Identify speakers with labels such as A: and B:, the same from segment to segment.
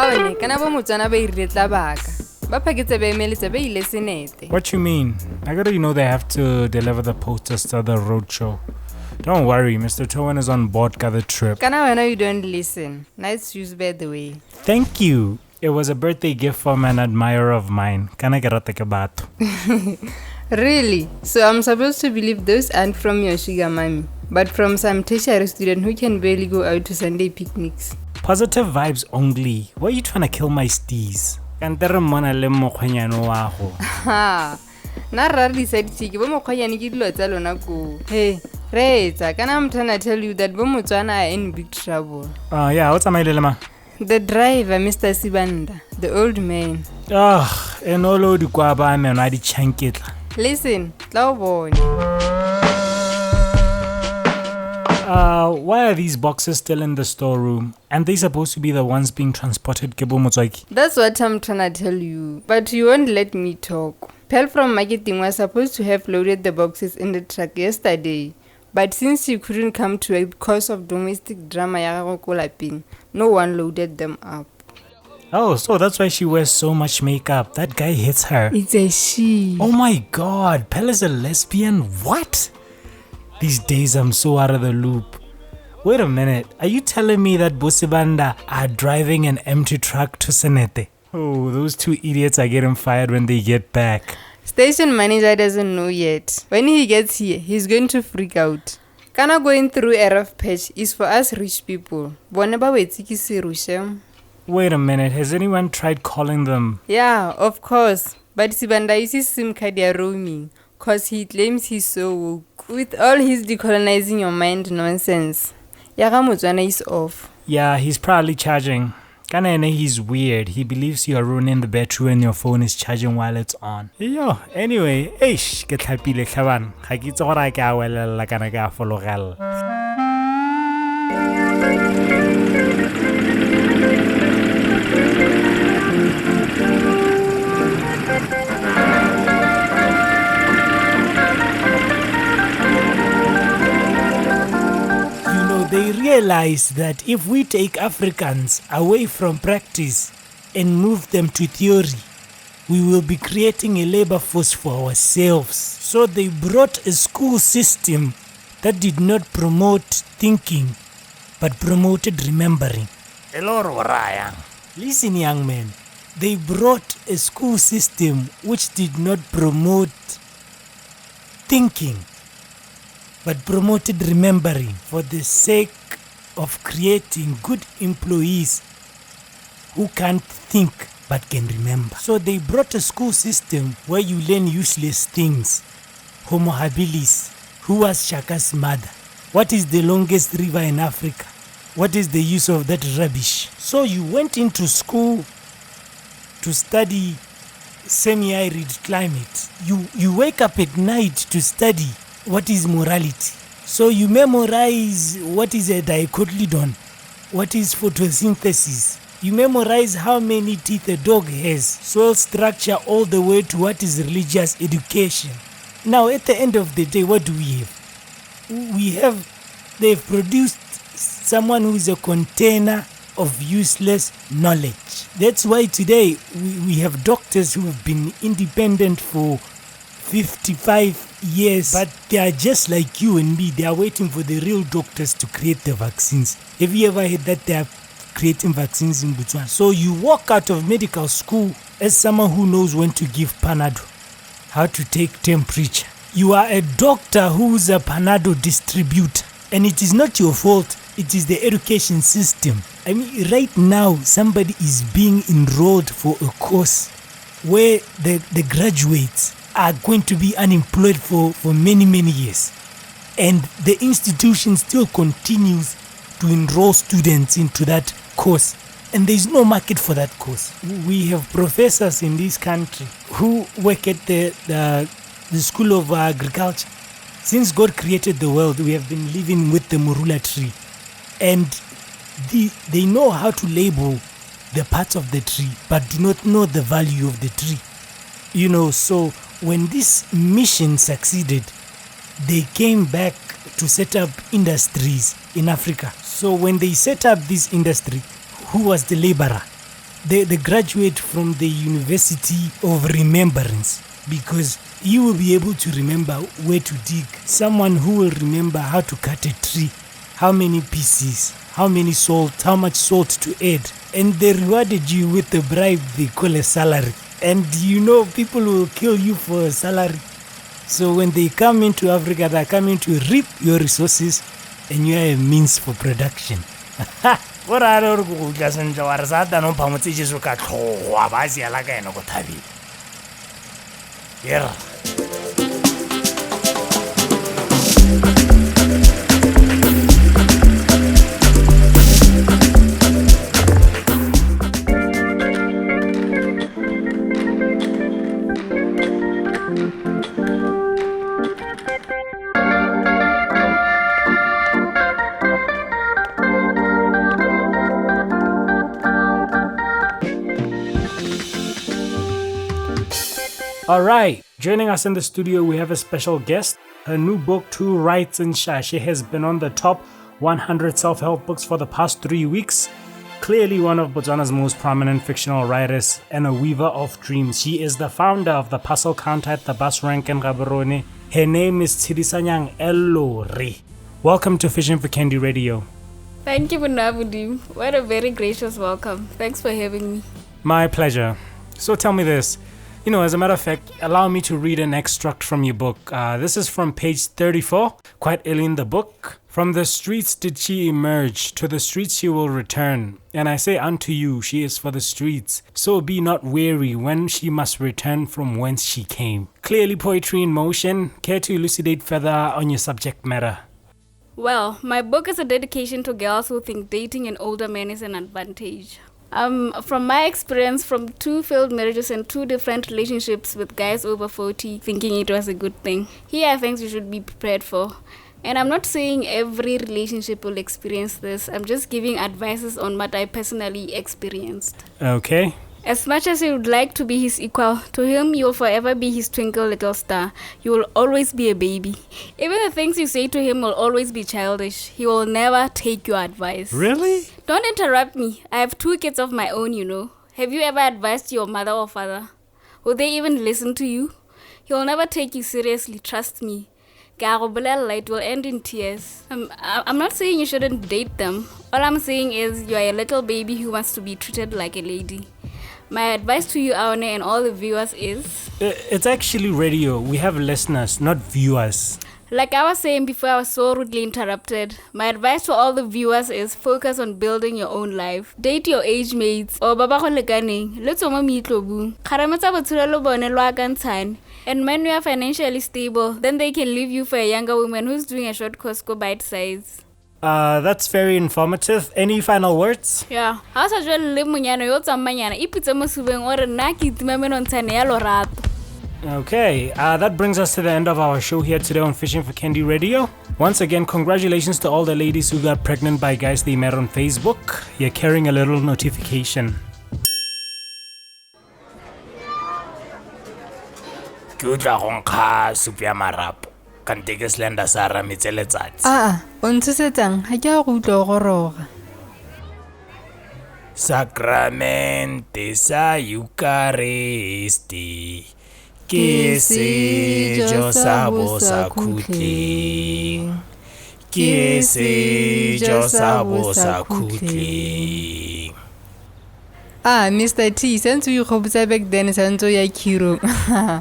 A: Bone kana bo motsana ba iretla baka. Ba phaketse ba emeletse ba ile senete.
B: What you mean? I gotta they have to deliver the posters to the roadshow. Don't worry, Mr. Towan is on board the trip.
A: Kana wena you don't listen. Nice shoes by the way.
B: Thank you. It was a birthday gift from an admirer of mine. Kana ke rata ke batho.
A: Really? So I'm supposed to believe those aren't from your sugar mommy, but from some tertiary student who can barely go out to Sunday picnics.
B: Positive vibes only. Why are you trying to kill my steez? Kantere mona le mokgwenyano wa go.
A: Ha. Na rara decide ke bo mokgwenyane ke dilo tsa lona ko. Hey, Reza, can I'm trying to tell you that bo motswana are in big trouble.
B: Yeah, what's my lema?
A: The driver, Mr. Sibanda, the old man.
B: Enolo di kwa ba me na di chanketla.
A: Listen, why
B: are these boxes still in the storeroom? And they supposed to be the ones being transported ke bo motswaki?
A: That's what I'm trying to tell you, but you won't let me talk. Pell from marketing was supposed to have loaded the boxes in the truck yesterday, but since you couldn't come to it because of domestic drama ya gago ko lapeng, no one loaded them up.
B: Oh, so that's why she wears so much makeup. That guy hits her.
A: It's a she.
B: Oh my god, Pell is a lesbian? What? These days I'm so out of the loop. Wait a minute, are you telling me that Bosibanda are driving an empty truck to Senete? Oh, those two idiots are getting fired when they get back.
A: Station manager doesn't know yet. When he gets here, he's going to freak out. Kana going through a rough patch is for us rich people.
B: Wait a minute, has anyone tried calling them?
A: Yeah, of course. But Sibanda uses SIM card roaming cause he claims he's so woke. With all his decolonizing your mind nonsense. Yaga Motswana is off.
B: Yeah, he's probably charging. Kanene, he's weird. He believes you are ruining the battery when your phone is charging while it's on. Yo, anyway, eish, ke tlhapile tlhaban. Ga ke itse gore ke a welela kana ke a fologela. They realize that if we take Africans away from practice and move them to theory, we will be creating a labor force for ourselves. So they brought a school system that did not promote thinking, but promoted remembering. Listen, young man, they brought a school system which did not promote thinking, but promoted remembering for the sake of creating good employees who can't think but can remember. So they brought a school system where you learn useless things. Homo habilis. Who was Shaka's mother? What is the longest river in Africa? What is the use of that rubbish? So you went into school to study semi-arid climate. You wake up at night to study what is morality. So you memorize what is a dicotyledon, what is photosynthesis. You memorize how many teeth a dog has, soil structure, all the way to what is religious education. Now at the end of the day, what do we have? They've produced someone who is a container of useless knowledge. That's why today we have doctors who have been independent for 55 years, but they are just like you and me. They are waiting for the real doctors to create the vaccines. Have you ever heard that they are creating vaccines in Botswana? So you walk out of medical school as someone who knows when to give Panado, how to take temperature. You are a doctor who's a Panado distributor, and it is not your fault. It is the education system. I mean, right now somebody is being enrolled for a course where the graduates are going to be unemployed for many years, and the institution still continues to enroll students into that course, and there is no market for that course. We have professors in this country who work at the School of Agriculture. Since God created the world, we have been living with the morula tree, and they know how to label the parts of the tree but do not know the value of the tree. So when this mission succeeded, they came back to set up industries in Africa. So when they set up this industry, who was the laborer? they graduate from the University of Remembrance, because you will be able to remember where to dig. Someone who will remember how to cut a tree, how many pieces, how many salt, how much salt to add. And they rewarded you with a bribe they call a salary. And people will kill you for a salary. So when they come into Africa, they're coming to reap your resources, and you are a means for production. Yeah. All right, joining us in the studio, we have a special guest. Her new book, Two Rights in Shashe, has been on the top 100 self-help books for the past 3 weeks. Clearly one of Botswana's most prominent fictional writers and a weaver of dreams. She is the founder of the Puzzle Counter at the bus rank in Gaborone. Her name is Tshidisanyang Elori. Welcome to Fishing for Candy Radio.
C: Thank you, Bunabudi. What a very gracious welcome. Thanks for having me.
B: My pleasure. So tell me this. As a matter of fact, allow me to read an extract from your book. This is from page 34, quite early in the book. From the streets did she emerge, to the streets she will return. And I say unto you, she is for the streets. So be not weary when she must return from whence she came. Clearly poetry in motion. Care to elucidate further on your subject matter?
C: Well, my book is a dedication to girls who think dating an older man is an advantage. From my experience from 2 failed marriages and 2 different relationships with guys over 40, thinking it was a good thing. Here are things you should be prepared for. And I'm not saying every relationship will experience this. I'm just giving advices on what I personally experienced.
B: Okay.
C: As much as you would like to be his equal, to him you will forever be his twinkle little star. You will always be a baby. Even the things you say to him will always be childish. He will never take your advice.
B: Really?
C: Don't interrupt me. I have 2 kids of my own, Have you ever advised your mother or father? Will they even listen to you? He will never take you seriously, trust me. It will end in tears. I'm not saying you shouldn't date them. All I'm saying is you are a little baby who wants to be treated like a lady. My advice to you, Aone, and all the viewers is...
B: It's actually radio. We have listeners, not viewers.
C: Like I was saying before I was so rudely interrupted, my advice to all the viewers is focus on building your own life. Date your age mates. Or baba go lekaneng. Let's meet lobu. Karamatsa botshelo bone lo akantshane. And when you are financially stable, then they can leave you for a younger woman who's doing a short course go bite size.
B: That's very informative. Any final words?
C: Yeah. Ha sa jwa le monyana yo tsamanyana ipitse mo subeng ore nna ke itimame nontshane ya lorato.
B: Okay, that brings us to the end of our show here today on Fishing for Candy Radio. Once again, congratulations to all the ladies who got pregnant by guys they met on Facebook. You're carrying a little notification.
A: O ntshosetsang ha ke a go utlwa o goroga.
B: Sacramente sa Eucharisti. Ke sejo sa bo sa khutling. Ke sejo sa bo sa khutling.
A: Mr. T, since we hope back then sanzo ya kiro.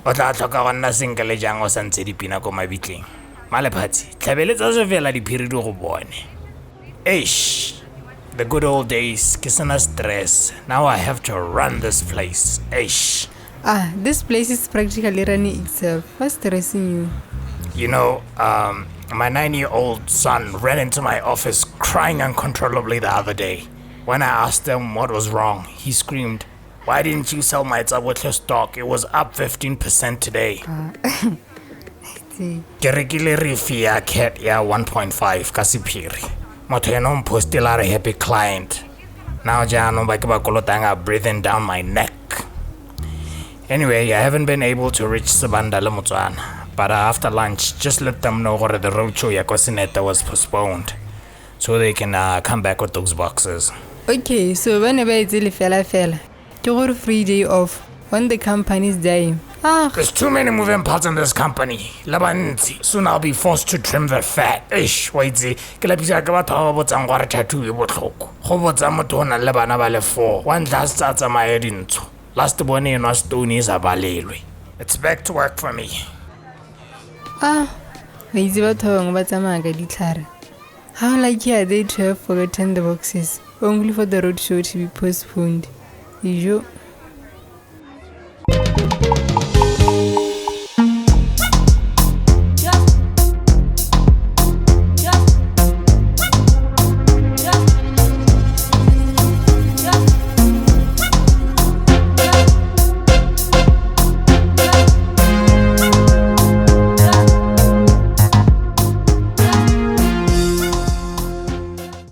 B: O tla tlhoka go nna single jang o santse dipina ko mabitleng. Malephatsi, tlhabeletsa se fela diphiri di go bone. Eish. The good old days, kisana stress. Now I have to run this place. Eish.
A: This place is practically running itself. What's stressing you?
B: My 9-year-old son ran into my office crying uncontrollably the other day. When I asked him what was wrong, he screamed, "Why didn't you sell my Tsabotlo stock? It was up 15% today." Ke rekile refi ya cat ya 1.5 ka sephiri. Motho eno mpostela re happy client. Now jaanong ba ke ba kolotanga breathing down my neck. Anyway, I haven't been able to reach Sabanda le Motswana, but after lunch, just let them know that the roadshow ya Kosineta was postponed, so they can come back with those boxes.
A: Okay, so whenever it's fella. Ke gore free day off when the company is dying.
B: There's too many moving parts in this company. Labanti. Soon I'll be forced to trim the fat. Wait, ke lapisa ke batho ba botsang gore tattoo e botlhoko. Go botsa motho o na le bana ba le 4. One last tsa tsamaya dintsho. Last bone e nwa stone is a balelwe. It's back to work for me.
A: Ba itse batho ba bangwe ba tsamaya ka ditlhare. How lucky are they to have forgotten the boxes, only for the road show to be postponed? Ijo.